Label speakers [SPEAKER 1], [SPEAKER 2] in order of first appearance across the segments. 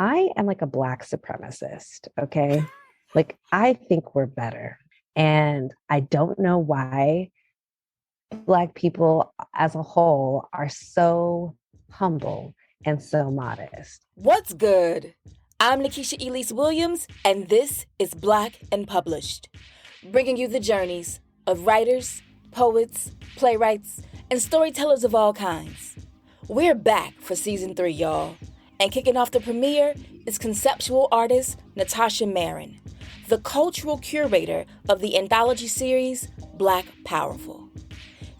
[SPEAKER 1] I am like a Black supremacist, okay? Like, I think we're better. And I don't know why Black people as a whole are so humble and so modest.
[SPEAKER 2] What's good? I'm Nikisha Elise Williams, and this is Black and Published, bringing you the journeys of writers, poets, playwrights, and storytellers of all kinds. We're back for season 3, y'all, and kicking off the premiere is conceptual artist Natasha Marin, the cultural curator of the anthology series Black Powerful.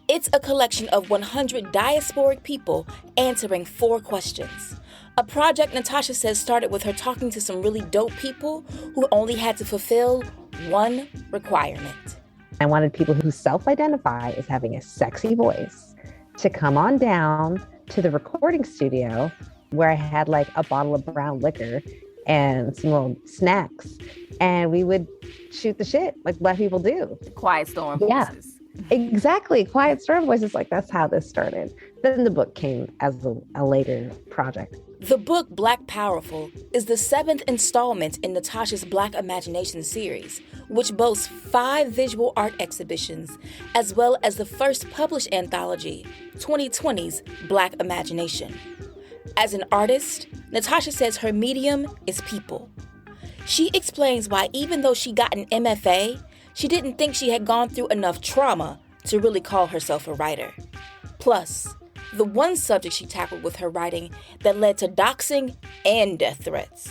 [SPEAKER 2] It's a collection of 100 diasporic people answering 4 questions. A project Natasha says started with her talking to some really dope people who only had to fulfill one requirement.
[SPEAKER 1] I wanted people who self-identify as having a sexy voice to come on down to the recording studio where I had like a bottle of brown liquor and some little snacks, and we would shoot the shit like Black people do.
[SPEAKER 2] Quiet storm
[SPEAKER 1] Yeah.
[SPEAKER 2] voices.
[SPEAKER 1] Exactly. Quiet Storm Voices, like that's how this started. Then the book came as a later project.
[SPEAKER 2] The book Black Powerful is the 7th installment in Natasha's Black Imagination series, which boasts 5 visual art exhibitions, as well as the first published anthology, 2020's Black Imagination. As an artist, Natasha says her medium is people. She explains why even though she got an MFA, she didn't think she had gone through enough trauma to really call herself a writer. Plus, the one subject she tackled with her writing that led to doxing and death threats.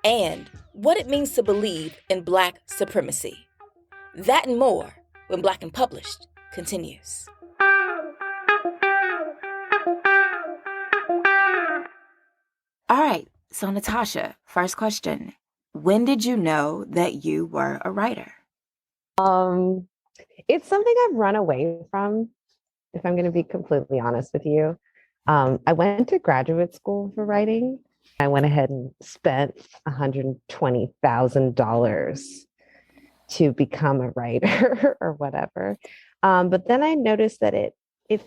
[SPEAKER 2] And what it means to believe in Black supremacy. That and more when Black and Published continues. All right, so Natasha, first question. When did you know that you were a writer?
[SPEAKER 1] It's something I've run away from, if I'm going to be completely honest with you. I went to graduate school for writing. I went ahead and spent $120,000 to become a writer or whatever. But then I noticed that it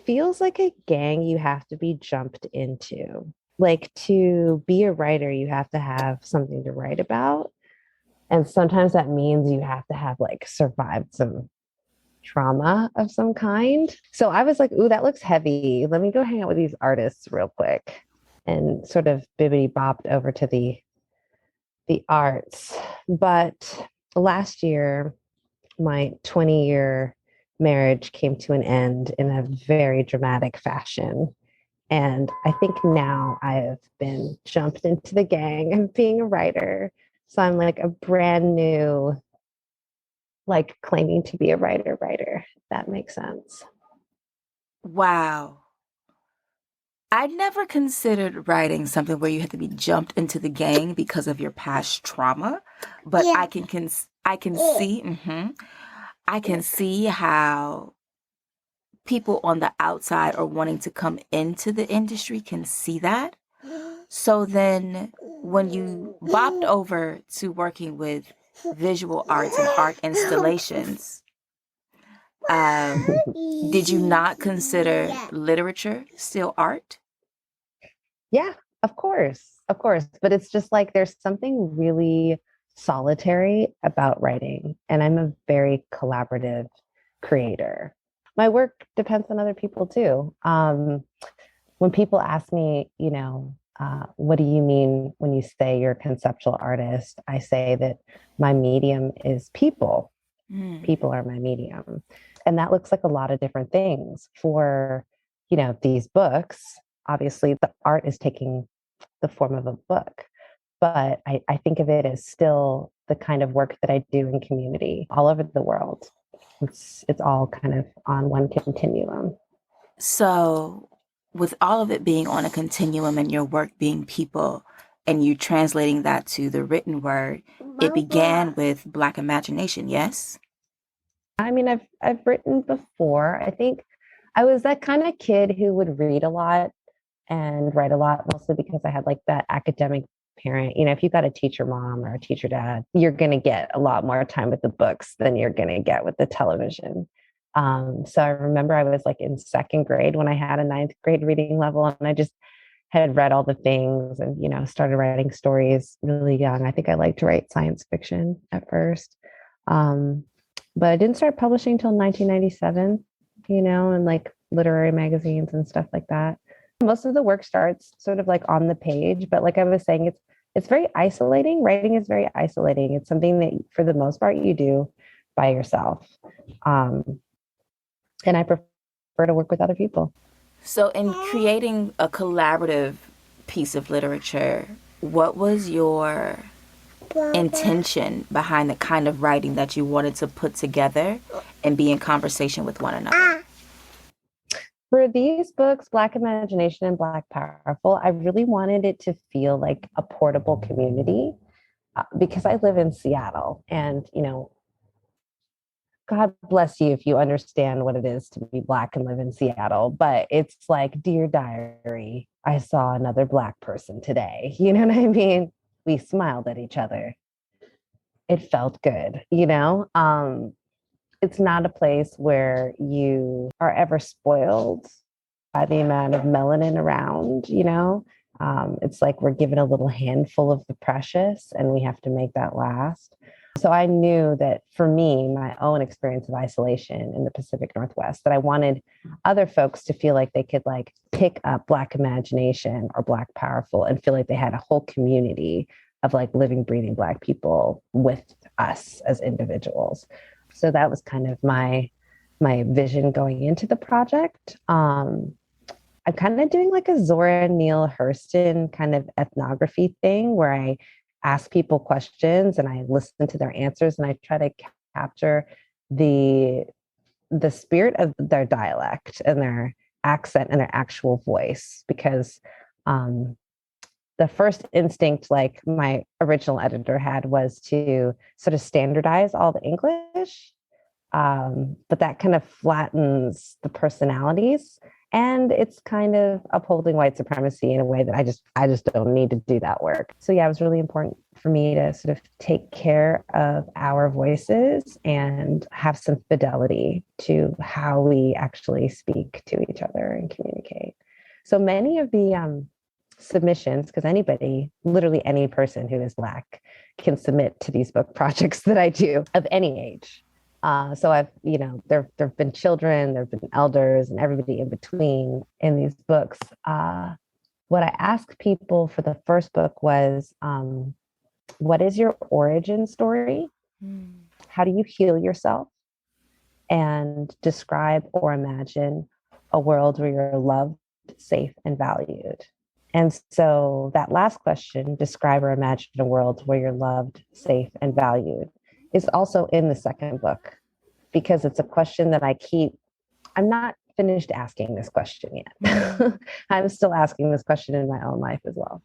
[SPEAKER 1] feels like a gang you have to be jumped into. Like, to be a writer, you have to have something to write about. And sometimes that means you have to have like survived some trauma of some kind. So I was like, ooh, that looks heavy. Let me go hang out with these artists real quick, and sort of bibbity bopped over to the arts. But last year, my 20-year marriage came to an end in a very dramatic fashion. And I think now I have been jumped into the gang of being a writer. So I'm like a brand new, like claiming to be a writer, if that makes sense.
[SPEAKER 2] Wow. I never considered writing something where you had to be jumped into the gang because of your past trauma, but I can see I can see how people on the outside or wanting to come into the industry can see that. So then when you bopped over to working with visual arts and art installations, did you not consider literature still art?
[SPEAKER 1] Yeah, of course. Of course. But it's just like there's something really solitary about writing. And I'm a very collaborative creator. My work depends on other people too. When people ask me, what do you mean when you say you're a conceptual artist? I say that my medium is people. People are my medium. And that looks like a lot of different things. For, these books, obviously the art is taking the form of a book. But I think of it as still the kind of work that I do in community all over the world. It's all kind of on one continuum.
[SPEAKER 2] So with all of it being on a continuum and your work being people and you translating that to the written word, it began with Black Imagination, yes?
[SPEAKER 1] I mean, I've written before. I think I was that kind of kid who would read a lot and write a lot, mostly because I had like that academic parent. If you got a teacher mom or a teacher dad, you're going to get a lot more time with the books than you're going to get with the television. So I remember I was like in 2nd grade when I had a 9th grade reading level, and I just had read all the things and, started writing stories really young. I think I liked to write science fiction at first. Um, but I didn't start publishing until 1997, in like literary magazines and stuff like that. Most of the work starts sort of like on the page, but like I was saying, it's very isolating. Writing is very isolating. It's something that for the most part you do by yourself. Um, and I prefer to work with other people.
[SPEAKER 2] So, in creating a collaborative piece of literature, what was your intention behind the kind of writing that you wanted to put together and be in conversation with one another?
[SPEAKER 1] For these books, Black Imagination and Black Powerful, I really wanted it to feel like a portable community because I live in Seattle and, God bless you if you understand what it is to be Black and live in Seattle. But it's like, Dear Diary, I saw another Black person today. You know what I mean? We smiled at each other. It felt good, It's not a place where you are ever spoiled by the amount of melanin around. It's like we're given a little handful of the precious and we have to make that last. So I knew that for me, my own experience of isolation in the Pacific Northwest, that I wanted other folks to feel like they could like pick up Black Imagination or Black Powerful and feel like they had a whole community of like living, breathing Black people with us as individuals. So that was kind of my vision going into the project. I'm kind of doing like a Zora Neale Hurston kind of ethnography thing where I ask people questions and I listen to their answers and I try to capture the the spirit of their dialect and their accent and their actual voice because um, the first instinct like my original editor had was to sort of standardize all the English, but that kind of flattens the personalities and it's kind of upholding white supremacy in a way that I just don't need to do that work. So yeah, it was really important for me to sort of take care of our voices and have some fidelity to how we actually speak to each other and communicate. So many of the submissions, because anybody, literally any person who is Black, can submit to these book projects that I do of any age. So I've, there've been children, there've been elders, and everybody in between in these books. What I asked people for the first book was, what is your origin story? How do you heal yourself? And describe or imagine a world where you're loved, safe, and valued. And so that last question, describe or imagine a world where you're loved, safe, and valued, is also in the second book because it's a question that I'm not finished asking this question yet. I'm still asking this question in my own life as well.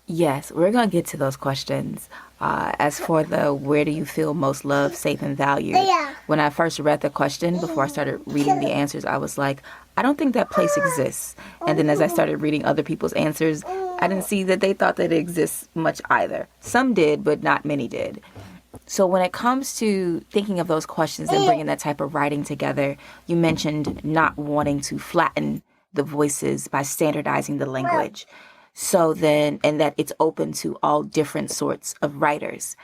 [SPEAKER 2] Yes, we're going to get to those questions. As for the where do you feel most loved, safe, and valued? When I first read the question, before I started reading the answers, I was like, I don't think that place exists. And then as I started reading other people's answers, I didn't see that they thought that it exists much either. Some did, but not many did. So when it comes to thinking of those questions and bringing that type of writing together, you mentioned not wanting to flatten the voices by standardizing the language. So then, and that it's open to all different sorts of writers.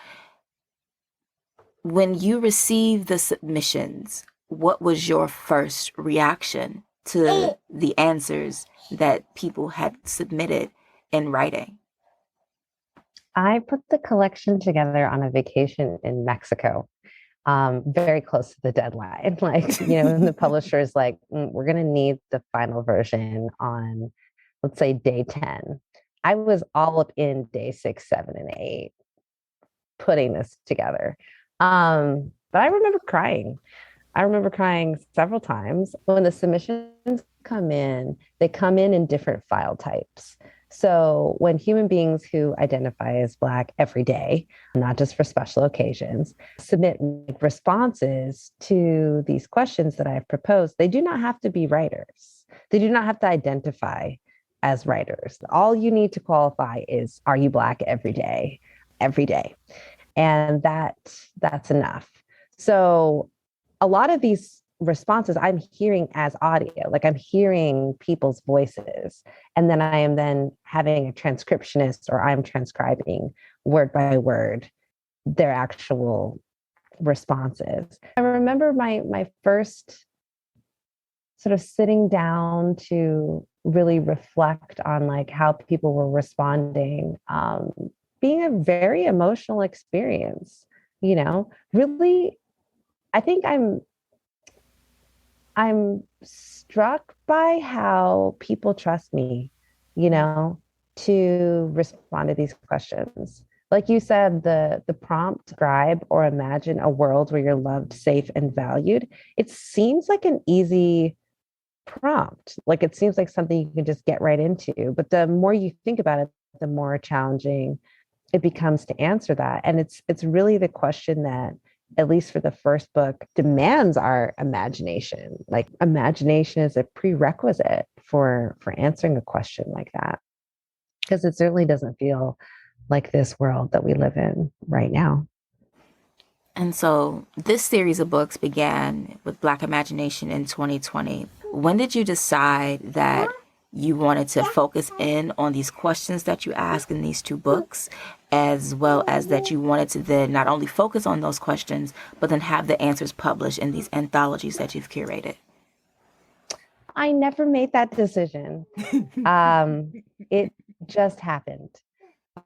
[SPEAKER 2] When you received the submissions, what was your first reaction to the answers that people had submitted in writing?
[SPEAKER 1] I put the collection together on a vacation in Mexico, very close to the deadline. Like, and the publisher is like, we're going to need the final version on, let's say, day 10. I was all up in day 6, 7, and 8 putting this together. But I remember crying. I remember crying several times. When the submissions come in, they come in different file types. So when human beings who identify as Black every day, not just for special occasions, submit responses to these questions that I've proposed, they do not have to be writers. They do not have to identify as writers. All you need to qualify is, are you Black every day? Every day. And that's enough. So a lot of these responses I'm hearing as audio, like I'm hearing people's voices. And then I am then having a transcriptionist, or I'm transcribing word by word their actual responses. I remember my first sort of sitting down to really reflect on like how people were responding, being a very emotional experience, really. I think I'm struck by how people trust me, to respond to these questions. Like you said, the prompt, describe or imagine a world where you're loved, safe, and valued. It seems like an easy prompt. Like it seems like something you can just get right into. But the more you think about it, the more challenging it becomes to answer that. And it's really the question that, at least for the first book, demands our imagination. Like imagination is a prerequisite for answering a question like that, because it certainly doesn't feel like this world that we live in right now.
[SPEAKER 2] And so this series of books began with Black Imagination in 2020. When did you decide that you wanted to focus in on these questions that you ask in these two books, as well as that you wanted to then not only focus on those questions, but then have the answers published in these anthologies that you've curated?
[SPEAKER 1] I never made that decision. Um, it just happened.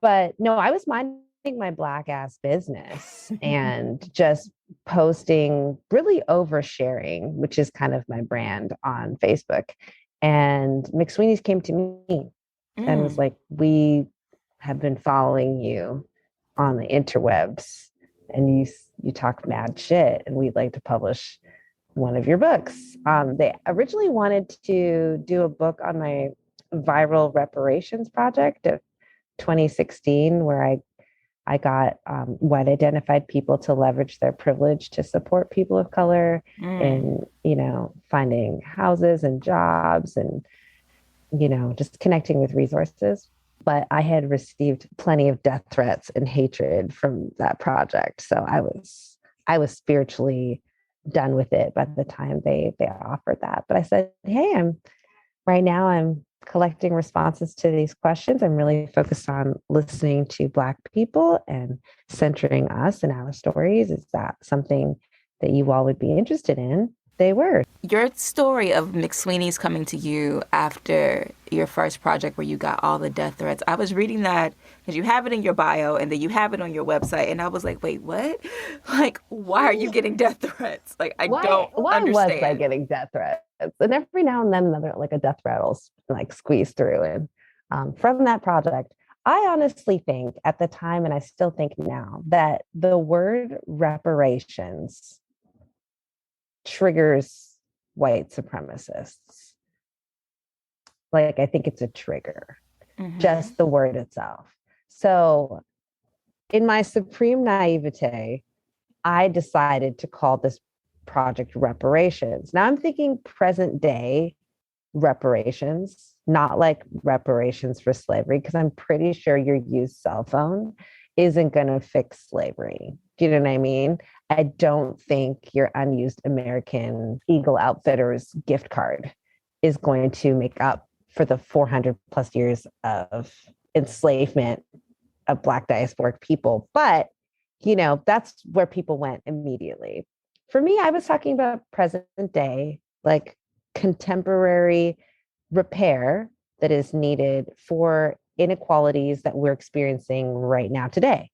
[SPEAKER 1] But no, I was minding my black ass business and just posting, really oversharing, which is kind of my brand on Facebook. And McSweeney's came to me and was
[SPEAKER 2] Mm.
[SPEAKER 1] like, "We have been following you on the interwebs, and you talk mad shit, and we'd like to publish one of your books." They originally wanted to do a book on my viral reparations project of 2016, where I got white identified people to leverage their privilege to support people of color
[SPEAKER 2] Mm.
[SPEAKER 1] in, finding houses and jobs and, just connecting with resources. But I had received plenty of death threats and hatred from that project. So I was spiritually done with it by the time they offered that. But I said, hey, I'm collecting responses to these questions. I'm really focused on listening to Black people and centering us and our stories. Is that something that you all would be interested in? They were.
[SPEAKER 2] Your story of McSweeney's coming to you after your first project where you got all the death threats. I was reading that because you have it in your bio and then you have it on your website. And I was like, wait, what? Like, why are you getting death threats? Like, I
[SPEAKER 1] Why
[SPEAKER 2] don't
[SPEAKER 1] why was I
[SPEAKER 2] understand.
[SPEAKER 1] getting death threats? And every now and then another like a death threat will like squeeze through. And from that project, I honestly think at the time, and I still think now, that the word reparations triggers white supremacists. Like I think it's a trigger,
[SPEAKER 2] Mm-hmm.
[SPEAKER 1] just the word itself. So in my supreme naivete, I decided to call this project reparations. Now I'm thinking present day reparations, not like reparations for slavery, because I'm pretty sure your used cell phone isn't going to fix slavery. Do you know what I mean? I don't think your unused American Eagle Outfitters gift card is going to make up for the 400 plus years of enslavement of Black diasporic people. But, that's where people went immediately. For me, I was talking about present day, like contemporary repair that is needed for inequalities that we're experiencing right now today.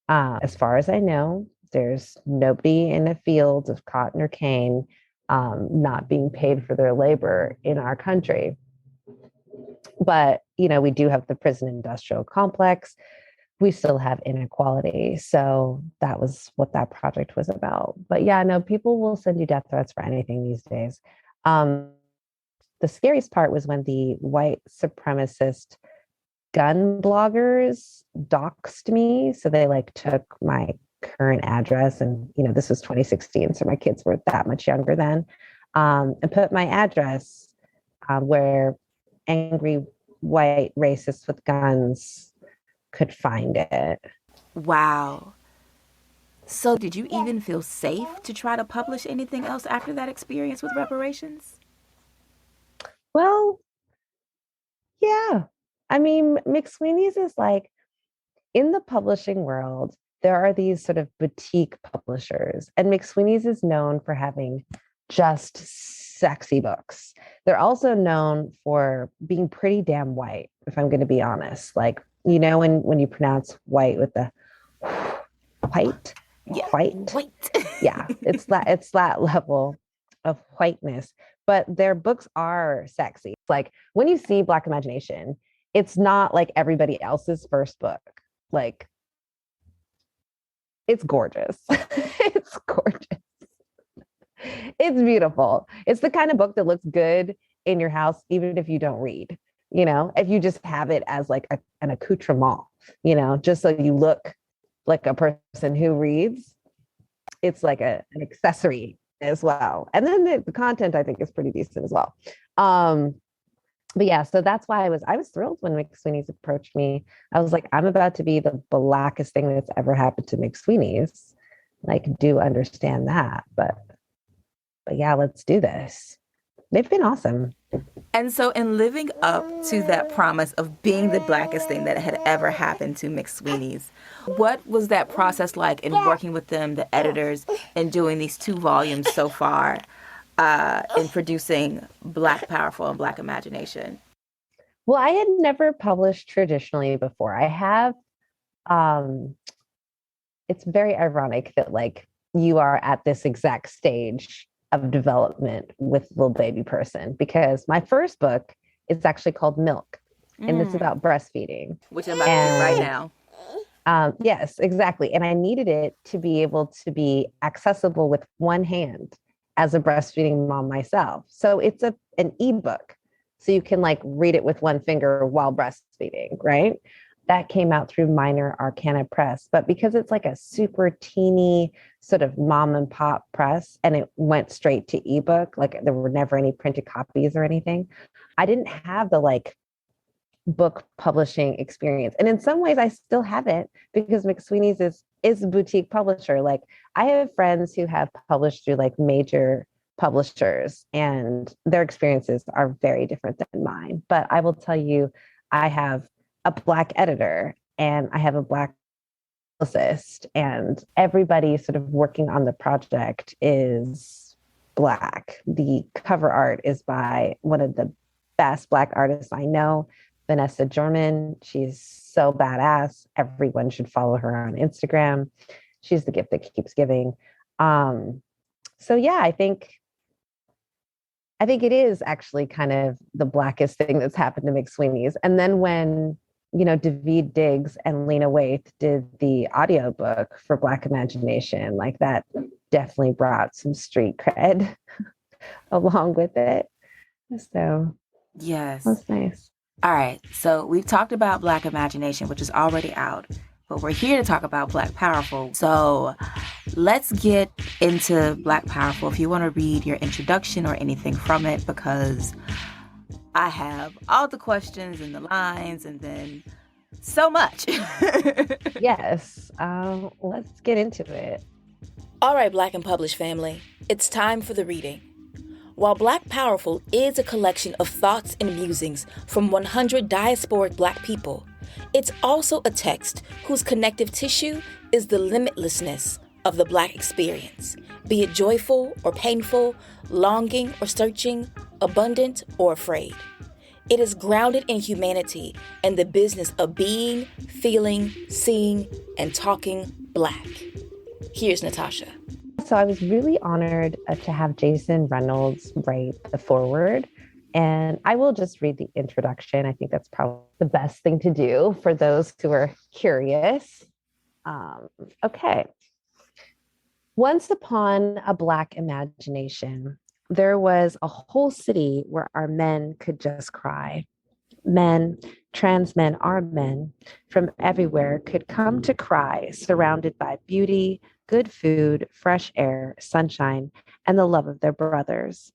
[SPEAKER 1] As far as I know, there's nobody in a field of cotton or cane not being paid for their labor in our country. But, we do have the prison industrial complex. We still have inequality. So that was what that project was about. But yeah, no, people will send you death threats for anything these days. Um, the scariest part was when the white supremacist gun bloggers doxed me. So they like took my current address, and this was 2016, so my kids were that much younger then, and put my address where angry white racists with guns could find it.
[SPEAKER 2] Wow. So, did you even feel safe to try to publish anything else after that experience with reparations?
[SPEAKER 1] Well, yeah. I mean, McSweeney's is like in the publishing world, there are these sort of boutique publishers, and McSweeney's is known for having just sexy books. They're also known for being pretty damn white, if I'm going to be honest. Like, when you pronounce white with the white,
[SPEAKER 2] Yeah.
[SPEAKER 1] white,
[SPEAKER 2] Wait.
[SPEAKER 1] yeah, it's that level of whiteness. But their books are sexy. It's like when you see Black Imagination, it's not like everybody else's first book. Like it's gorgeous. It's gorgeous. It's beautiful. It's the kind of book that looks good in your house, even if you don't read, if you just have it as like an accoutrement, just so you look like a person who reads. It's like an accessory as well. And then the content I think is pretty decent as well. Um, but yeah, so that's why I was thrilled when McSweeney's approached me. I was like, I'm about to be the blackest thing that's ever happened to McSweeney's. Like, do understand that, but yeah, let's do this. They've been awesome.
[SPEAKER 2] And so, in living up to that promise of being the blackest thing that had ever happened to McSweeney's, what was that process like in working with them, the editors, and doing these 2 volumes so far in producing Black Powerful and Black Imagination?
[SPEAKER 1] Well, I had never published traditionally before. I have. Um, it's very ironic that like you are at this exact stage of development with little baby person because my first book is actually called Milk, and it's about breastfeeding.
[SPEAKER 2] Which I'm about to read right
[SPEAKER 1] And
[SPEAKER 2] now.
[SPEAKER 1] yes, exactly. And I needed it to be able to be accessible with one hand as a breastfeeding mom myself. So it's an ebook. So you can like read it with one finger while breastfeeding, right? That came out through Minor Arcana Press. But because it's like a super teeny sort of mom and pop press and it went straight to ebook, like there were never any printed copies or anything, I didn't have the like book publishing experience. And in some ways I still haven't because McSweeney's is a boutique publisher. Like I have friends who have published through like major publishers and their experiences are very different than mine. But I will tell you, I have a black editor and I have a black publicist and everybody sort of working on the project is black. The cover art is by one of the best black artists I know, Vanessa German. She's so badass. Everyone should follow her on Instagram. She's the gift that keeps giving. So yeah, I think it is actually kind of the blackest thing that's happened to McSweeney's. And then when, David Diggs and Lena Waithe did the audiobook for Black Imagination, like that definitely brought some street cred along with it. So
[SPEAKER 2] Yes.
[SPEAKER 1] that's nice.
[SPEAKER 2] All right. So we've talked about Black Imagination, which is already out, but we're here to talk about Black Powerful. So let's get into Black Powerful. If you want to read your introduction or anything from it, because I have all the questions and the lines and then so much.
[SPEAKER 1] Yes. Let's get into it.
[SPEAKER 2] All right, Black and Published family, it's time for the reading. While Black Powerful is a collection of thoughts and musings from 100 diasporic Black people, it's also a text whose connective tissue is the limitlessness of the Black experience, be it joyful or painful, longing or searching, abundant or afraid. It is grounded in humanity and the business of being, feeling, seeing, and talking Black. Here's Natasha.
[SPEAKER 1] So I was really honored to have Jason Reynolds write the foreword. And I will just read the introduction. I think that's probably the best thing to do for those who are curious. Okay. Once upon a Black imagination, there was a whole city where our men could just cry. Men, trans men are men, from everywhere could come to cry, surrounded by beauty, good food, fresh air, sunshine, and the love of their brothers.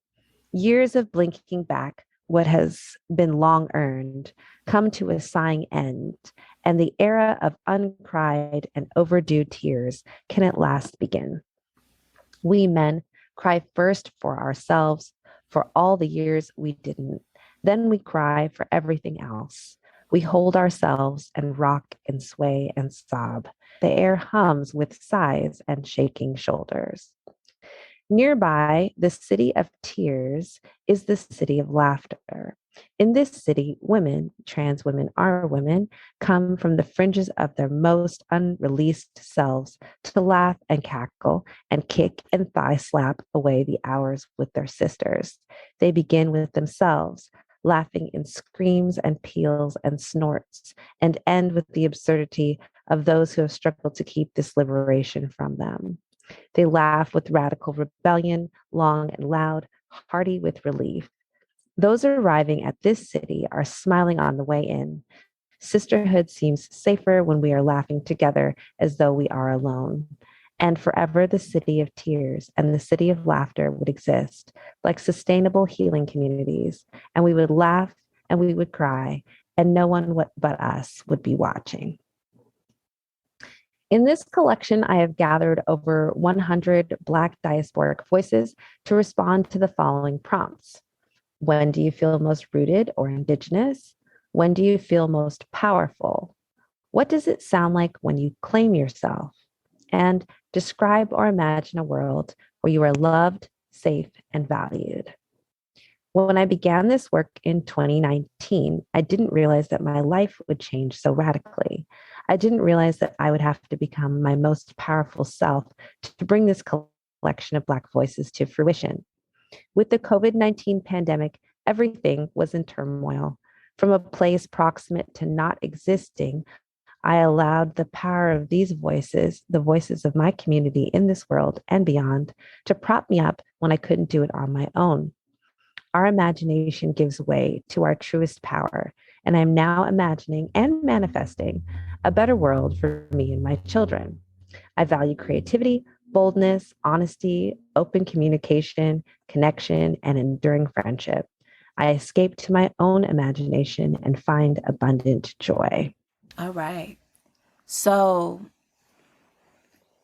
[SPEAKER 1] Years of blinking back what has been long earned come to a sighing end, and the era of uncried and overdue tears can at last begin. We men cry first for ourselves, for all the years we didn't. Then we cry for everything else. We hold ourselves and rock and sway and sob. The air hums with sighs and shaking shoulders. Nearby, the city of tears is the city of laughter. In this city, women, trans women are women, come from the fringes of their most unreleased selves to laugh and cackle and kick and thigh slap away the hours with their sisters. They begin with themselves, laughing in screams and peals and snorts, and end with the absurdity of those who have struggled to keep this liberation from them. They laugh with radical rebellion, long and loud, hearty with relief. Those arriving at this city are smiling on the way in. Sisterhood seems safer when we are laughing together as though we are alone. And forever the city of tears and the city of laughter would exist like sustainable healing communities. And we would laugh and we would cry, and no one but us would be watching. In this collection, I have gathered over 100 Black diasporic voices to respond to the following prompts. When do you feel most rooted or Indigenous? When do you feel most powerful? What does it sound like when you claim yourself? And describe or imagine a world where you are loved, safe, and valued. When I began this work in 2019, I didn't realize that my life would change so radically. I didn't realize that I would have to become my most powerful self to bring this collection of Black voices to fruition. With the COVID-19 pandemic, everything was in turmoil. From a place proximate to not existing, I allowed the power of these voices, the voices of my community in this world and beyond, to prop me up when I couldn't do it on my own. Our imagination gives way to our truest power, and I'm now imagining and manifesting a better world for me and my children. I value creativity, boldness, honesty, open communication, connection, and enduring friendship. I escape to my own imagination and find abundant joy.
[SPEAKER 2] All right. So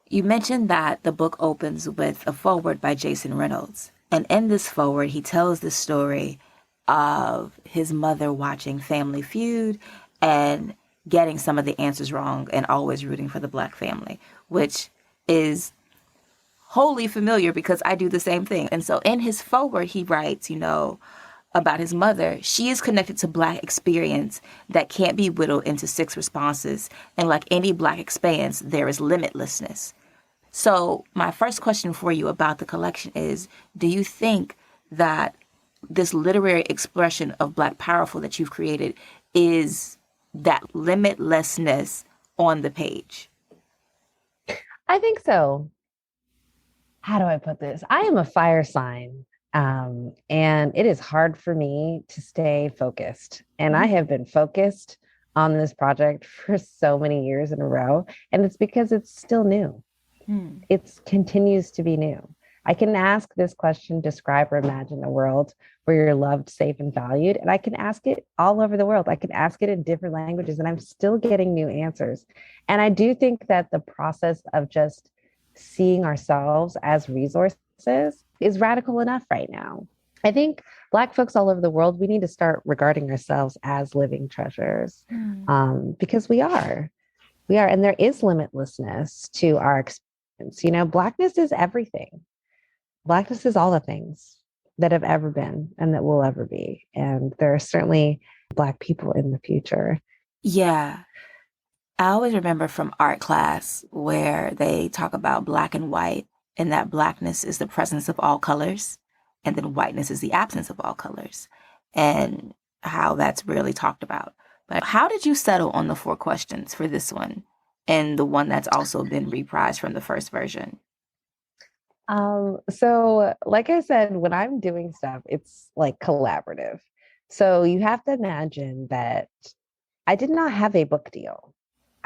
[SPEAKER 2] you mentioned that the book opens with a foreword by Jason Reynolds. And in this foreword, he tells the story of his mother watching Family Feud and getting some of the answers wrong and always rooting for the Black family, which is wholly familiar because I do the same thing. And so in his foreword, he writes, about his mother, she is connected to Black experience that can't be whittled into six responses. And like any Black experience, there is limitlessness. So my first question for you about the collection is, do you think that this literary expression of Black powerful that you've created is that limitlessness on the page?
[SPEAKER 1] I think so. How do I put this? I am a fire sign. And it is hard for me to stay focused. And I have been focused on this project for so many years in a row. And it's because it's still new. It continues to be new. I can ask this question, describe or imagine a world where you're loved, safe, and valued. And I can ask it all over the world. I can ask it in different languages, and I'm still getting new answers. And I do think that the process of just seeing ourselves as resources is radical enough right now. I think Black folks all over the world, we need to start regarding ourselves as living treasures, because we are. We are. And there is limitlessness to our experience. Blackness is everything. Blackness is all the things that have ever been and that will ever be. And there are certainly Black people in the future.
[SPEAKER 2] Yeah. I always remember from art class where they talk about black and white, and that blackness is the presence of all colors, and then whiteness is the absence of all colors, and how that's rarely talked about. But how did you settle on the 4 questions for this one and the one that's also been reprised from the first version?
[SPEAKER 1] So like I said, when I'm doing stuff, it's like collaborative. So you have to imagine that I did not have a book deal.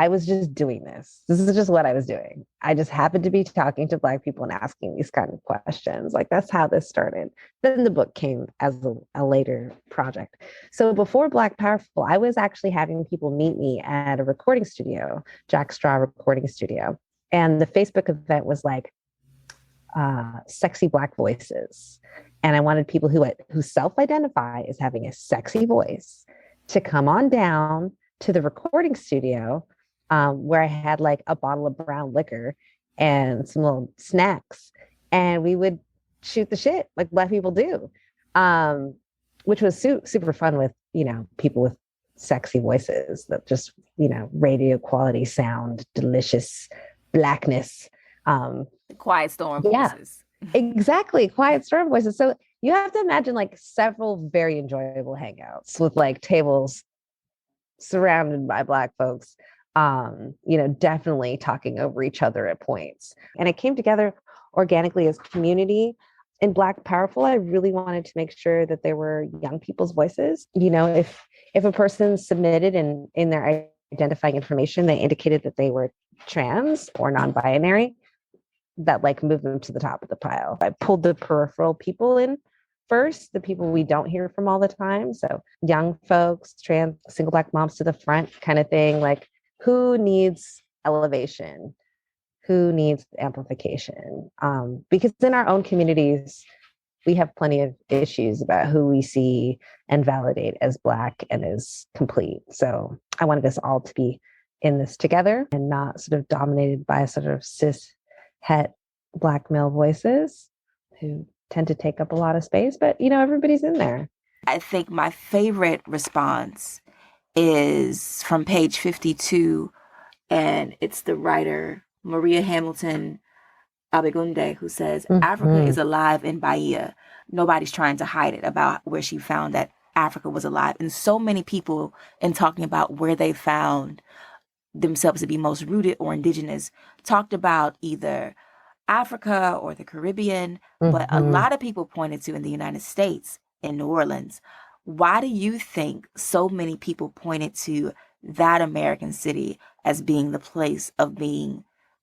[SPEAKER 1] I was just doing this. This is just what I was doing. I just happened to be talking to Black people and asking these kind of questions. Like that's how this started. Then the book came as a later project. So before Black Powerful, I was actually having people meet me at a recording studio, Jack Straw Recording Studio. And the Facebook event was like sexy Black voices. And I wanted people who self-identify as having a sexy voice to come on down to the recording studio, where I had like a bottle of brown liquor and some little snacks, and we would shoot the shit like Black people do, um, which was super fun with people with sexy voices that just radio quality sound, delicious Blackness. Um,
[SPEAKER 2] Quiet storm
[SPEAKER 1] yeah,
[SPEAKER 2] voices.
[SPEAKER 1] exactly. Quiet storm voices. So you have to imagine like several very enjoyable hangouts with like tables surrounded by Black folks, definitely talking over each other at points. And it came together organically as community. In Black Powerful, I really wanted to make sure that there were young people's voices. If a person submitted in their identifying information, they indicated that they were trans or non-binary, that like moved them to the top of the pile. I pulled the peripheral people in first, the people we don't hear from all the time. So young folks, trans, single Black moms to the front kind of thing. Like who needs elevation? Who needs amplification? Because in our own communities, we have plenty of issues about who we see and validate as Black and as complete. So I wanted us all to be in this together and not sort of dominated by sort of cis het Black male voices who tend to take up a lot of space, but everybody's in there.
[SPEAKER 2] I think my favorite response is from page 52, and it's the writer Maria Hamilton Abegunde who says, Africa is alive in Bahia. Nobody's trying to hide it, about where she found that Africa was alive. And so many people, in talking about where they found themselves to be most rooted or indigenous, talked about either Africa or the Caribbean, but a lot of people pointed to in the United States, in New Orleans. Why do you think so many people pointed to that American city as being the place of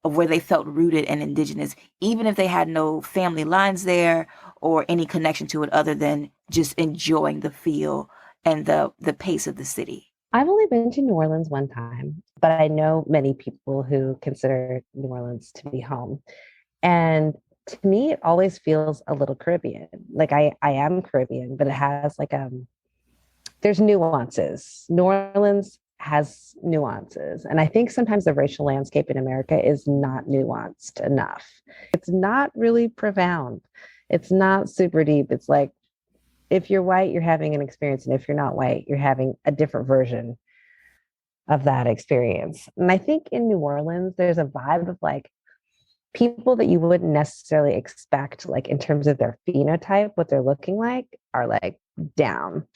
[SPEAKER 2] where they felt rooted and indigenous, even if they had no family lines there or any connection to it other than just enjoying the feel and the pace of the city?
[SPEAKER 1] I've only been to New Orleans one time, but I know many people who consider New Orleans to be home. And to me, it always feels a little Caribbean. Like I am Caribbean, but it has like there's nuances. New Orleans has nuances. And I think sometimes the racial landscape in America is not nuanced enough. It's not really profound. It's not super deep. It's like, if you're white, you're having an experience. And if you're not white, you're having a different version of that experience. And I think in New Orleans, there's a vibe of like people that you wouldn't necessarily expect, like in terms of their phenotype, what they're looking like, are like down,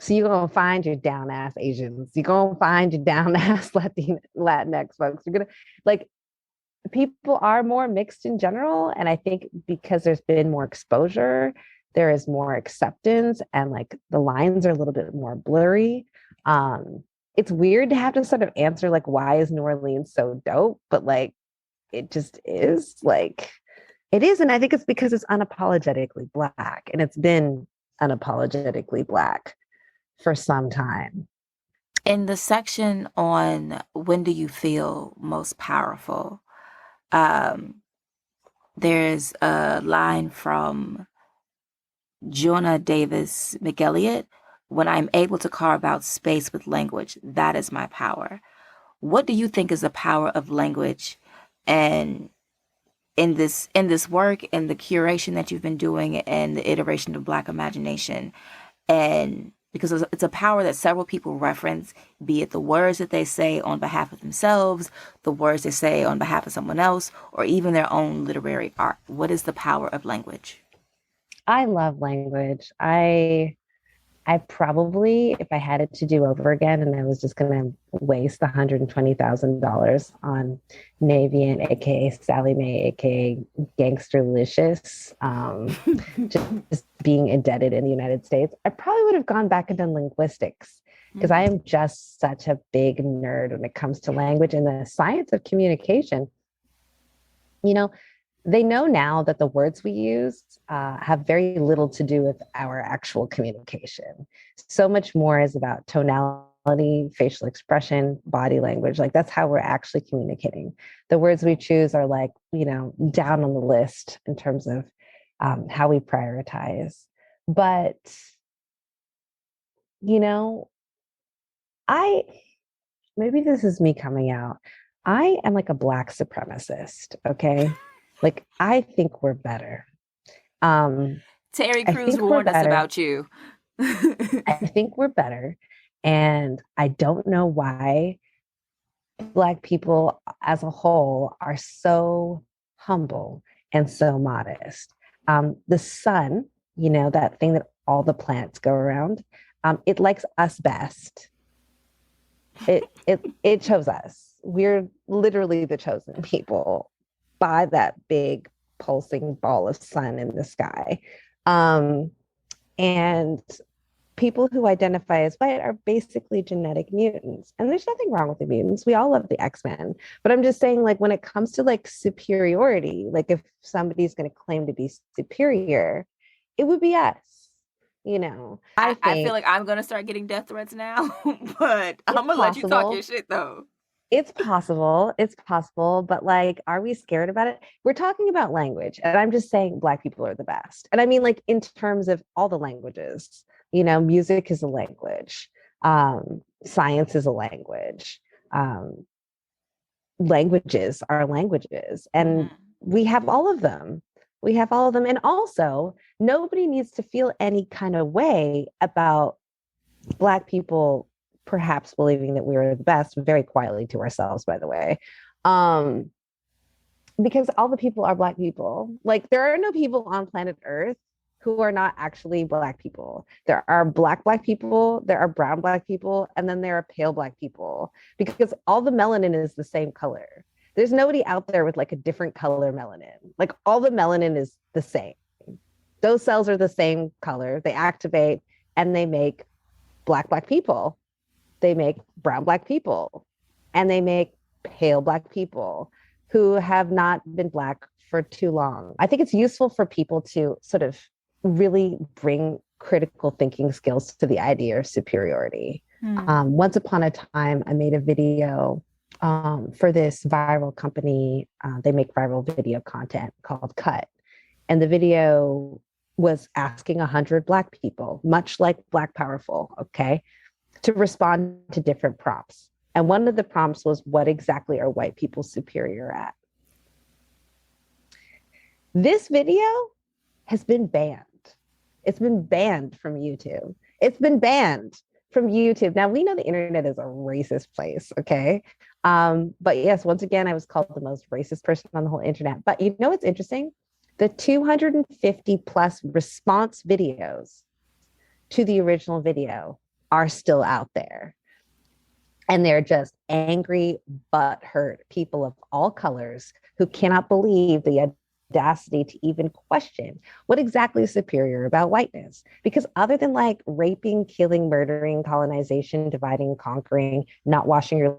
[SPEAKER 1] So you're going to find your down ass Asians. You're going to find your down ass Latinx folks. You're going to like, people are more mixed in general. And I think because there's been more exposure, there is more acceptance, and like the lines are a little bit more blurry. It's weird to have to sort of answer like, why is New Orleans so dope? But like, it just is, like, it is. And I think it's because it's unapologetically Black, and it's been unapologetically Black for some time.
[SPEAKER 2] In the section on when do you feel most powerful, there's a line from Jonah Davis McElliott: when I'm able to carve out space with language, that is my power. What do you think is the power of language, and in this work and the curation that you've been doing and the iteration of Black imagination? And because it's a power that several people reference, be it the words that they say on behalf of themselves, the words they say on behalf of someone else, or even their own literary art. What is the power of language?
[SPEAKER 1] I love language. I probably, if I had it to do over again and I was just going to waste $120,000 on Navian, aka Sally Mae, aka Gangsterlicious, just being indebted in the United States, I probably would have gone back and done linguistics, because I am just such a big nerd when it comes to language and the science of communication. You know, they know now that the words we use have very little to do with our actual communication. So much more is about tonality, facial expression, body language. Like that's how we're actually communicating. The words we choose are like, down on the list in terms of how we prioritize. But, you know, I maybe this is me coming out. I am like a Black supremacist. Okay. Like I think we're better. Um,
[SPEAKER 2] Terry
[SPEAKER 1] I
[SPEAKER 2] Crews
[SPEAKER 1] think we're
[SPEAKER 2] warned us
[SPEAKER 1] better.
[SPEAKER 2] about you.
[SPEAKER 1] I think we're better. And I don't know why Black people as a whole are so humble and so modest. The sun, that thing that all the planets go around, it likes us best. It chose us. We're literally the chosen people by that big pulsing ball of sun in the sky. Um, and people who identify as white are basically genetic mutants. And there's nothing wrong with the mutants. We all love the X-Men. But I'm just saying, like, when it comes to like superiority, like if somebody's going to claim to be superior, it would be us. I
[SPEAKER 2] I feel
[SPEAKER 1] think
[SPEAKER 2] like I'm gonna start getting death threats now, but
[SPEAKER 1] it's
[SPEAKER 2] I'm gonna let you talk your
[SPEAKER 1] possible.
[SPEAKER 2] shit though.
[SPEAKER 1] It's possible. It's possible. But like, are we scared about it? We're talking about language. And I'm just saying Black people are the best. And I mean, like, in terms of all the languages, music is a language, science is a language, um, languages are languages. And
[SPEAKER 2] Mm-hmm.
[SPEAKER 1] we have all of them. We have all of them. And also, nobody needs to feel any kind of way about Black people perhaps believing that we were the best, very quietly to ourselves, by the way. Um, because all the people are Black people. Like there are no people on planet Earth who are not actually Black people. There are Black people, there are brown Black people, and then there are pale Black people because all the melanin is the same color. There's nobody out there with like a different color melanin. Like all the melanin is the same. Those cells are the same color. They activate and they make Black people. They make brown Black people, and they make pale Black people who have not been Black for too long. I think it's useful for people to sort of really bring critical thinking skills to the idea of superiority. Once upon a time, I made a video for this viral company. They make viral video content called Cut. And the video was asking 100 Black people, much like Black Powerful, okay, to respond to different prompts. And one of the prompts was, what exactly are white people superior at? This video has been banned. It's been banned from YouTube. It's been banned from YouTube. Now, we know the internet is a racist place, okay? But yes, once again, I was called the most racist person on the whole internet. But you know what's interesting? The 250 plus response videos to the original video are still out there. And they're just angry, butthurt people of all colors who cannot believe the audacity to even question what exactly is superior about whiteness. Because other than like raping, killing, murdering, colonization, dividing, conquering, not washing your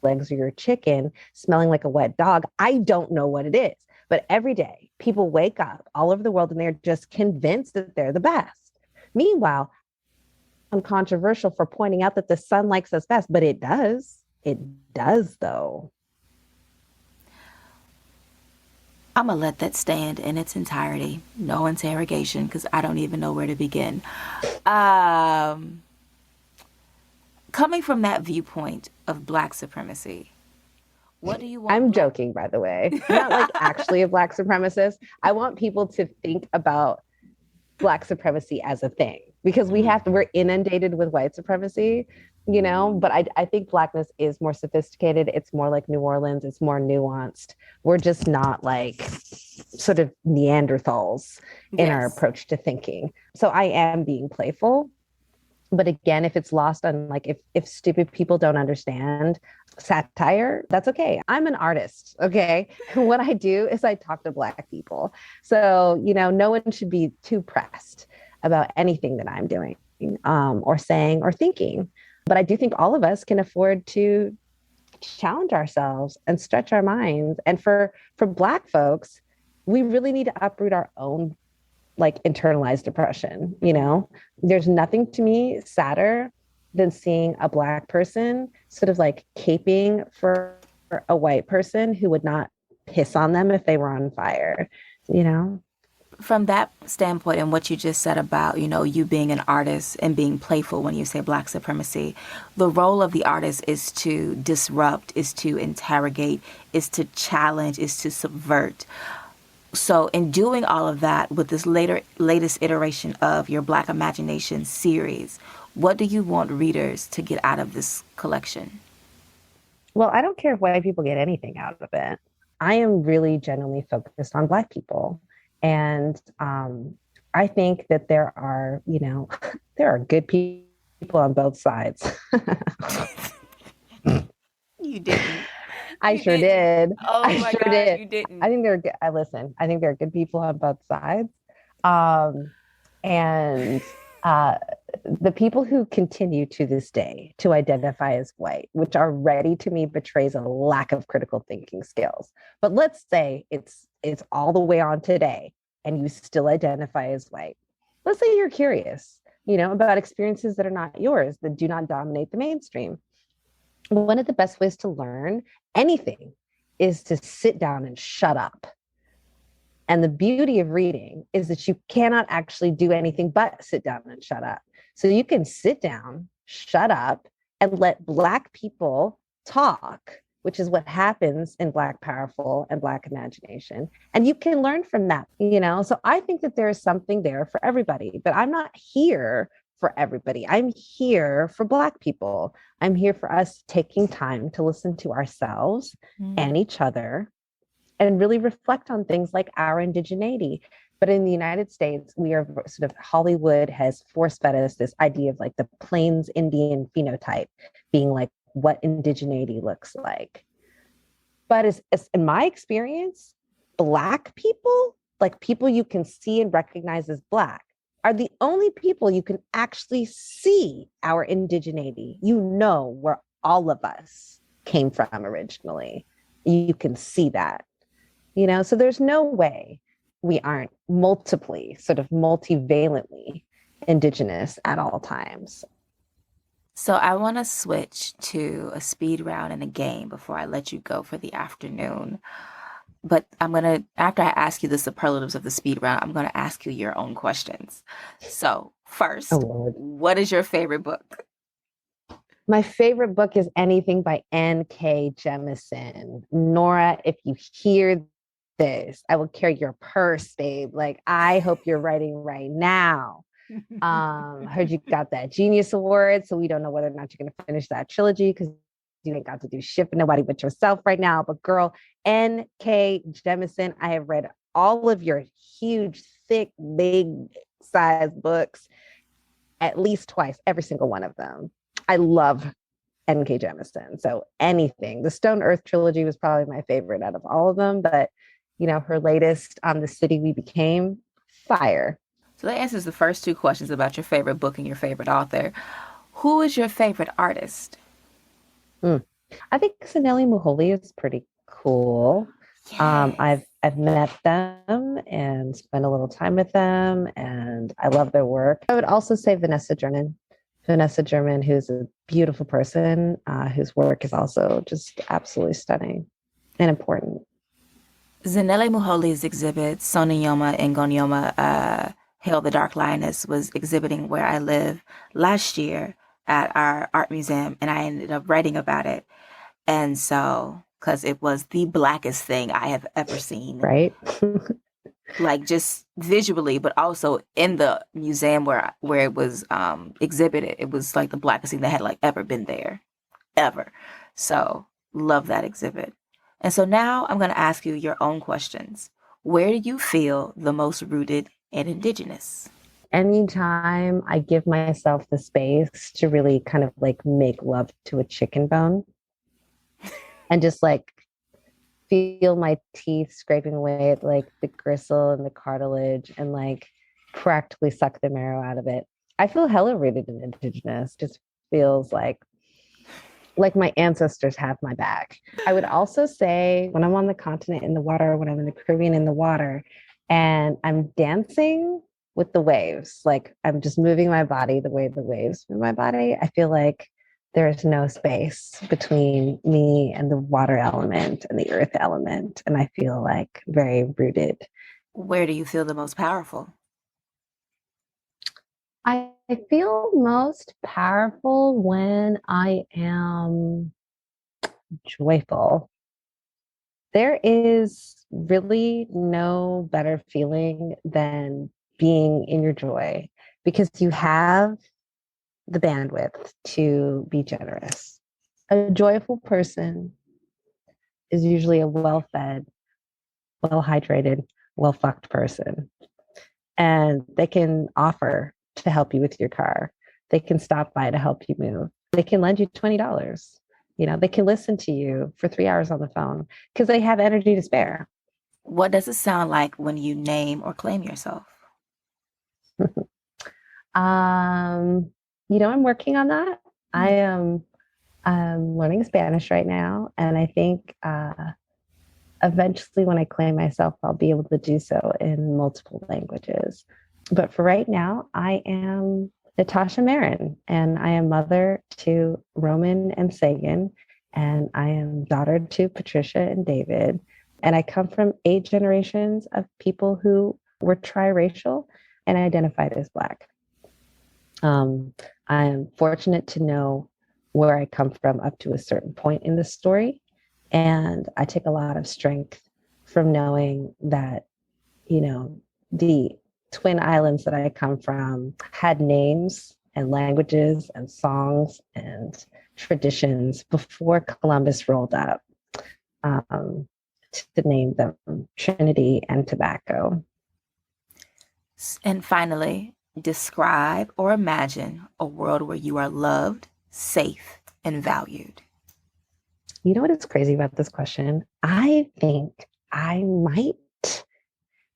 [SPEAKER 1] legs or your chicken, smelling like a wet dog, I don't know what it is. But every day, people wake up all over the world and they're just convinced that they're the best. Meanwhile, uncontroversial for pointing out that the sun likes us best, but it does. It does, though.
[SPEAKER 2] I'm gonna let that stand in its entirety. No interrogation, because I don't even know where to begin. Um, Coming from that viewpoint of Black supremacy, what do you want
[SPEAKER 1] I'm
[SPEAKER 2] Black?
[SPEAKER 1] joking, by the way. I'm not like actually a Black supremacist. I want people to think about Black supremacy as a thing because we're inundated with white supremacy, but I think Blackness is more sophisticated. It's more like New Orleans. It's more nuanced. We're just not like sort of Neanderthals in our
[SPEAKER 2] Yes.
[SPEAKER 1] approach to thinking. So I am being playful. But again, if it's lost on like if stupid people don't understand satire, that's okay. I'm an artist, okay? What I do is I talk to Black people. So, no one should be too pressed about anything that I'm doing or saying or thinking. But I do think all of us can afford to challenge ourselves and stretch our minds. And for Black folks, we really need to uproot our own like internalized depression. There's nothing to me sadder than seeing a Black person sort of like caping for a white person who would not piss on them if they were on fire, you know?
[SPEAKER 2] From that standpoint and what you just said about, you being an artist and being playful when you say black supremacy, the role of the artist is to disrupt, is to interrogate, is to challenge, is to subvert. So in doing all of that with this latest iteration of your Black Imagination series, what do you want readers to get out of this collection?
[SPEAKER 1] Well, I don't care if white people get anything out of it. I am really genuinely focused on Black people. And I think that there are good people on both sides.
[SPEAKER 2] You didn't.
[SPEAKER 1] I
[SPEAKER 2] You
[SPEAKER 1] sure
[SPEAKER 2] didn't.
[SPEAKER 1] did.
[SPEAKER 2] Oh
[SPEAKER 1] I
[SPEAKER 2] my
[SPEAKER 1] sure
[SPEAKER 2] God,
[SPEAKER 1] did.
[SPEAKER 2] you
[SPEAKER 1] I
[SPEAKER 2] didn't.
[SPEAKER 1] think they're good. I listen. I think there are good people on both sides. Um, and uh, the people who continue to this day to identify as white, which already to me betrays a lack of critical thinking skills. But let's say it's all the way on today, and you still identify as white. Let's say you're curious, about experiences that are not yours, that do not dominate the mainstream. One of the best ways to learn anything is to sit down and shut up. And the beauty of reading is that you cannot actually do anything but sit down and shut up. So you can sit down, shut up, and let Black people talk, which is what happens in Black Powerful and Black Imagination. And you can learn from that. So I think that there is something there for everybody, but I'm not here for everybody. I'm here for Black people. I'm here for us taking time to listen to ourselves
[SPEAKER 2] Mm.
[SPEAKER 1] and each other and really reflect on things like our indigeneity. But in the United States, we are sort of Hollywood has force fed us this idea of like the Plains Indian phenotype being like what indigeneity looks like. But as in my experience, Black people, like people you can see and recognize as Black, are the only people you can actually see our indigeneity. Where all of us came from originally. You can see that. So there's no way we aren't sort of multivalently indigenous at all times.
[SPEAKER 2] So I want to switch to a speed round in a game before I let you go for the afternoon. But after I ask you the superlatives of the speed round, I'm going to ask you your own questions. So,
[SPEAKER 1] Oh
[SPEAKER 2] first,
[SPEAKER 1] Lord.
[SPEAKER 2] what is your favorite book?
[SPEAKER 1] My favorite book is anything by N.K. Jemisin. Nora, if you hear this, I will carry your purse, babe. Like, I hope you're writing right now. Heard you got that Genius Award, so we don't know whether or not you're going to finish that trilogy because you ain't got to do shit for nobody but yourself right now. But girl, N.K. Jemisin, I have read all of your huge, thick, big size books at least twice, every single one of them. I love N.K. Jemisin. So anything. The Stone Earth trilogy was probably my favorite out of all of them, but her latest, The City We Became, fire.
[SPEAKER 2] So that answers the first two questions about your favorite book and your favorite author. Who is your favorite artist?
[SPEAKER 1] Mm. I think Sanelli Muholi is pretty cool.
[SPEAKER 2] Yes.
[SPEAKER 1] I've met them and spent a little time with them, and I love their work. I would also say Vanessa German. Vanessa German, who's a beautiful person, whose work is also just absolutely stunning and important.
[SPEAKER 2] Zanele Muholi's exhibit, Soniyoma and Gonyoma, Hail the Dark Lioness, was exhibiting where I live last year at our art museum, and I ended up writing about it. And so, because it was the blackest thing I have ever seen,
[SPEAKER 1] Right?
[SPEAKER 2] like just visually, but also in the museum where it was exhibited, it was like the blackest thing that had like ever been there, ever. So, love that exhibit. And so now I'm going to ask you your own questions. Where do you feel the most rooted and indigenous?
[SPEAKER 1] Anytime I give myself the space to really kind of like make love to a chicken bone and just like feel my teeth scraping away at like the gristle and the cartilage and like practically suck the marrow out of it. I feel hella rooted and indigenous, just feels like my ancestors have my back. I would also say when I'm on the continent in the water, when I'm in the Caribbean in the water, and I'm dancing with the waves, like I'm just moving my body the way the waves move my body, I feel like there is no space between me and the water element and the earth element. And I feel like very rooted.
[SPEAKER 2] Where do you feel the most powerful?
[SPEAKER 1] I feel most powerful when I am joyful. There is really no better feeling than being in your joy because you have the bandwidth to be generous. A joyful person is usually a well fed, well hydrated, well fucked person. And they can offer to help you with your car. They can stop by to help you move. They can lend you $20. They can listen to you for 3 hours on the phone because they have energy to spare.
[SPEAKER 2] What does it sound like when you name or claim yourself?
[SPEAKER 1] um, I'm working on that. I am learning Spanish right now, and I think eventually, when I claim myself, I'll be able to do so in multiple languages. But for right now, I am Natasha Marin, and I am mother to Roman and Sagan, and I am daughter to Patricia and David. And I come from 8 generations of people who were triracial and identified as Black. Um, I am fortunate to know where I come from up to a certain point in the story. And I take a lot of strength from knowing that, the twin islands that I come from had names and languages and songs and traditions before Columbus rolled up um, to name them Trinity and Tobacco.
[SPEAKER 2] And finally, describe or imagine a world where you are loved, safe, and valued.
[SPEAKER 1] You know what is crazy about this question? I think I might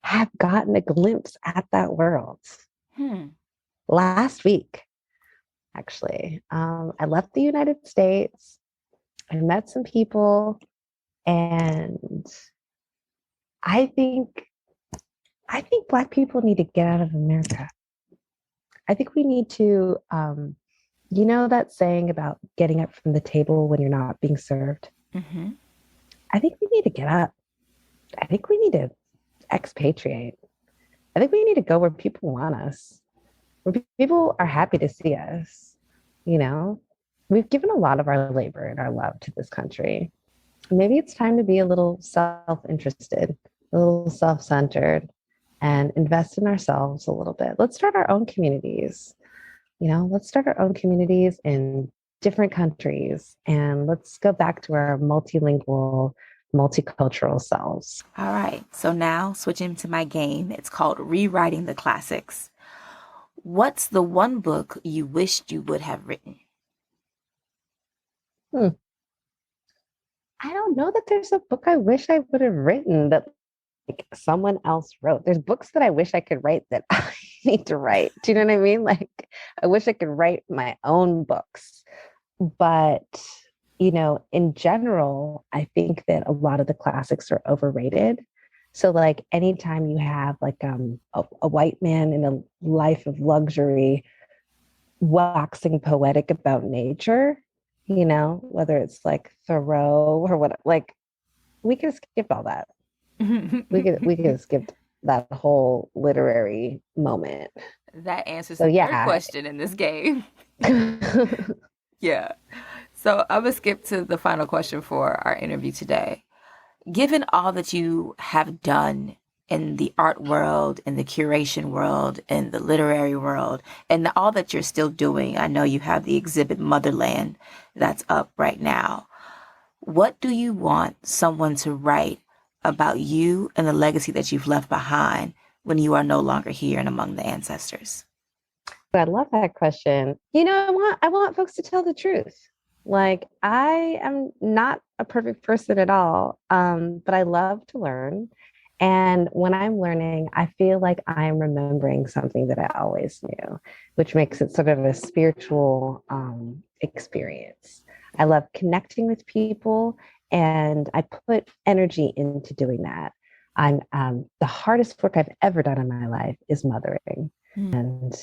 [SPEAKER 1] have gotten a glimpse at that world
[SPEAKER 2] Hmm.
[SPEAKER 1] last week, actually. I left the United States. I met some people, and I think I think Black people need to get out of America. I think we need to, that saying about getting up from the table when you're not being served.
[SPEAKER 2] Mm-hmm.
[SPEAKER 1] I think we need to get up. I think we need to expatriate. I think we need to go where people want us, where people are happy to see us. You know, we've given a lot of our labor and our love to this country. Maybe it's time to be a little self interested, a little self centered, and invest in ourselves a little bit. Let's start our own communities. Let's start our own communities in different countries and let's go back to our multilingual, multicultural selves.
[SPEAKER 2] All right. So now switching to my game. It's called Rewriting the Classics. What's the one book you wished you would have written?
[SPEAKER 1] Hmm. I don't know that there's a book I wish I would have written that like someone else wrote. There's books that I wish I could write that I need to write. Do you know what I mean? Like I wish I could write my own books. But, in general, I think that a lot of the classics are overrated. So like anytime you have like a white man in a life of luxury waxing poetic about nature, whether it's like Thoreau or what, like we could have skipped all that. We could have skipped that whole literary moment.
[SPEAKER 2] That answers
[SPEAKER 1] So
[SPEAKER 2] the third
[SPEAKER 1] yeah.
[SPEAKER 2] question in this game. Yeah. So I'm going to skip to the final question for our interview today. Given all that you have done in the art world, in the curation world, in the literary world, and all that you're still doing, I know you have the exhibit Motherland that's up right now. What do you want someone to write about you and the legacy that you've left behind when you are no longer here and among the ancestors?
[SPEAKER 1] I love that question. I want folks to tell the truth. Like I am not a perfect person at all, but I love to learn, And when I'm learning, I feel like I'm remembering something that I always knew, which makes it sort of a spiritual experience. I love connecting with people, and I put energy into doing that. I'm the hardest work I've ever done in my life is mothering. And,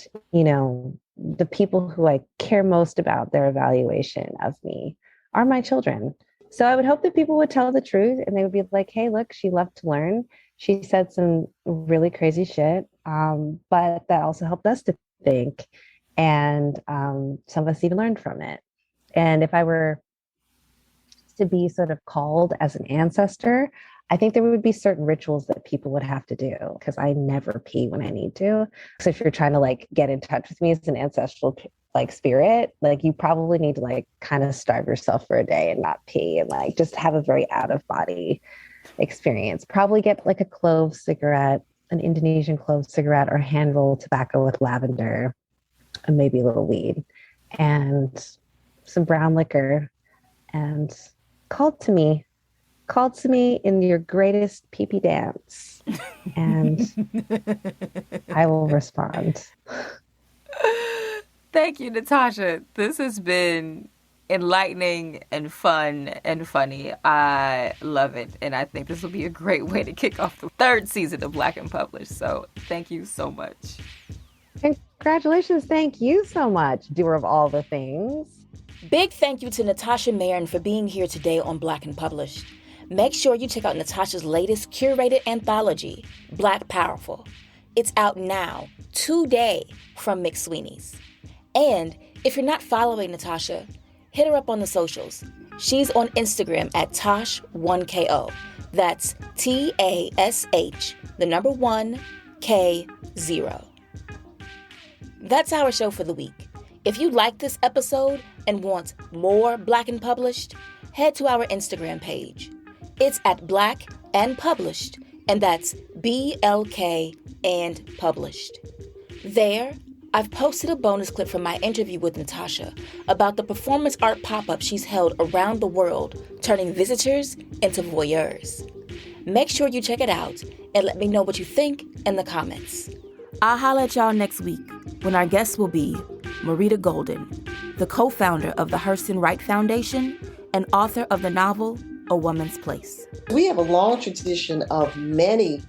[SPEAKER 1] the people who I care most about their evaluation of me are my children. So I would hope that people would tell the truth and they would be like, hey, look, she loved to learn. She said some really crazy shit, but that also helped us to think. And some of us even learned from it. And if I were to be sort of called as an ancestor, I think there would be certain rituals that people would have to do because I never pee when I need to. So if you're trying to like get in touch with me as an ancestral like spirit, like you probably need to like kind of starve yourself for a day and not pee and like just have a very out of body experience. Probably get like a clove cigarette, an Indonesian clove cigarette or hand rolled tobacco with lavender and maybe a little weed and some brown liquor and called to me called to me in your greatest pee-pee dance, and I will respond.
[SPEAKER 2] Thank you, Natasha. This has been enlightening and fun and funny. I love it. And I think this will be a great way to kick off the third season of Black and Published. So thank you so much.
[SPEAKER 1] Congratulations. Thank you so much, doer of all the things.
[SPEAKER 2] Big thank you to Natasha Marin for being here today on Black and Published. Make sure you check out Natasha's latest curated anthology, Black Powerful. It's out now, today, from McSweeney's. And if you're not following Natasha, hit her up on the socials. She's on Instagram at Tosh1KO. That's TASH, the number 1, K0. That's our show for the week. If you like this episode and want more Black and Published, head to our Instagram page. It's at Black and Published, and that's BLK and Published. There, I've posted a bonus clip from my interview with Natasha about the performance art pop-up she's held around the world, turning visitors into voyeurs. Make sure you check it out and let me know what you think in the comments. I'll holla at y'all next week when our guest will be Marita Golden, the co-founder of the Hurston Wright Foundation and author of the novel A Woman's Place.
[SPEAKER 3] We have a long tradition of many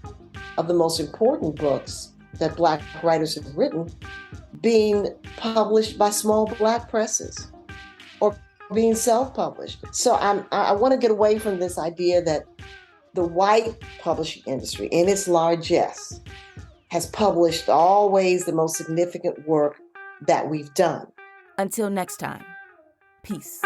[SPEAKER 3] of the most important books that Black writers have written being published by small Black presses or being self-published. So I want to get away from this idea that the white publishing industry in its largesse has published always the most significant work that we've done.
[SPEAKER 2] Until next time, peace.